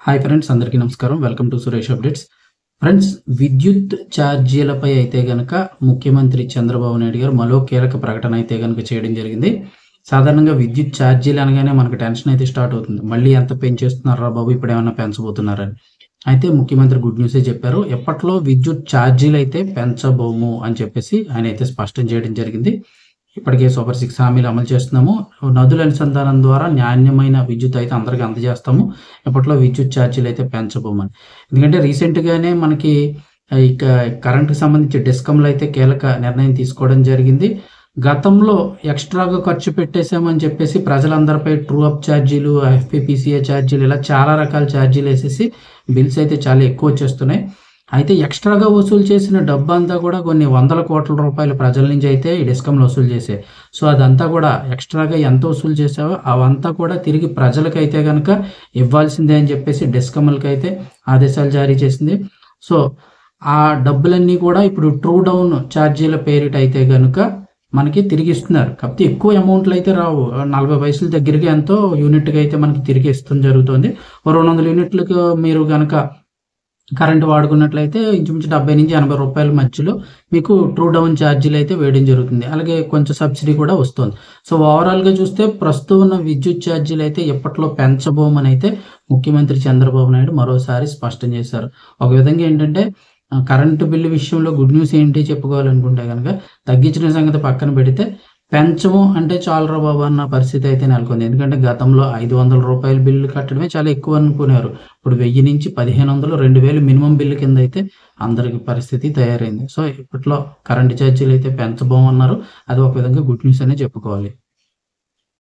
Hi friends, అందరికీ నమస్కారం. Welcome to Suresh updates. Friends, విద్యుత్ ఛార్జీలపై అయితే గనక ముఖ్యమంత్రి చంద్రబాబు నాయుడు గారు మరో కీలక ప్రకటన అయితే గనక చేయడం జరిగింది. సాధారణంగా విద్యుత్ ఛార్జీలు అనగానే మనకు టెన్షన్ అయితే స్టార్ట్ అవుతుంది. మళ్ళీ ఎంత పెంచేస్తున్నారా బాబు, ఇప్పుడేమన్నా పెంచబోతున్నారని. అయితే ముఖ్యమంత్రి గుడ్ న్యూసే చెప్పారు. ఎప్పట్లో విద్యుత్ ఛార్జీలు అయితే పెంచబోము అని చెప్పేసి ఆయన అయితే స్పష్టం చేయడం జరిగింది. ఇప్పటికే సూపర్ 6 హామీలు అమలు చేస్తున్నాము. నదుల అనుసంధానం ద్వారా నాణ్యమైన విద్యుత్ అయితే అందరికీ అందజేస్తాము. ఇప్పట్లో విద్యుత్ ఛార్జీలు అయితే పెంచబోమని. ఎందుకంటే రీసెంట్‌గానే మనకి ఇక కరెంట్‌కి సంబంధించి డిస్కంలు అయితే కీలక నిర్ణయం తీసుకోవడం జరిగింది. గతంలో ఎక్స్‌ట్రాగా ఖర్చు పెట్టేసామని చెప్పేసి ప్రజలందరిపై ట్రూ అప్ ఛార్జీలు, ఎఫ్‌పీపీసీఏ ఛార్జీలు ఇలా చాలా రకాల ఛార్జీలేసేసి బిల్స్ అయితే చాలా ఎక్కువొచ్చేస్తున్నాయి. అయితే ఎక్స్‌ట్రాగా వసూలు చేసిన డబ్బంతా కూడా కొన్ని వందల కోట్ల రూపాయలు ప్రజల నుంచి అయితే ఈ డిస్కంలు వసూలు చేశాయి. సో, అదంతా కూడా ఎక్స్‌ట్రాగా ఎంత వసూలు చేశావో అవంతా కూడా తిరిగి ప్రజలకైతే గనక ఇవ్వాల్సిందే అని చెప్పేసి డిస్కంలకైతే ఆదేశాలు జారీ చేసింది. సో, ఆ డబ్బులన్నీ కూడా ఇప్పుడు ట్రూ డౌన్ ఛార్జీల పేరిట అయితే గనుక మనకి తిరిగిస్తున్నారు. కాకపోతే ఎక్కువ అమౌంట్‌లు అయితే రావు. 40 పైసలు దగ్గరగా ఎంతో యూనిట్‌కి అయితే మనకి తిరిగి ఇష్టం జరుగుతుంది. ఓ 200 యూనిట్లకు మీరు గనక కరెంట్ వాడుకున్నట్లయితే ఇంచుమించు 70-80 రూపాయల మధ్యలో మీకు ట్రూ డౌన్ ఛార్జీలు అయితే వేయడం జరుగుతుంది. అలాగే కొంచెం సబ్సిడీ కూడా వస్తుంది. సో, ఓవరాల్‌గా చూస్తే ప్రస్తుతం ఉన్న విద్యుత్ ఛార్జీలు అయితే ఎప్పట్లో పెంచబోమని అయితే ముఖ్యమంత్రి చంద్రబాబు నాయుడు మరోసారి స్పష్టం చేశారు. ఒక విధంగా ఏంటంటే కరెంటు బిల్లు విషయంలో గుడ్ న్యూస్ ఏంటి చెప్పుకోవాలనుకుంటే గనక తగ్గించిన సంగతి పక్కన పెడితే పెంచము అంటే చాలురా బాబు అన్న పరిస్థితి అయితే నెలకొంది. ఎందుకంటే గతంలో ₹500 బిల్లు కట్టడమే చాలా ఎక్కువ అనుకునేవారు. ఇప్పుడు 1000 నుంచి 1500, 2000 మినిమం బిల్లు కింద అయితే అందరికి పరిస్థితి తయారైంది. సో, ఇప్పట్లో కరెంటు ఛార్జీలు అయితే పెంచబోమన్నారు. అది ఒక విధంగా గుడ్ న్యూస్ అనే చెప్పుకోవాలి.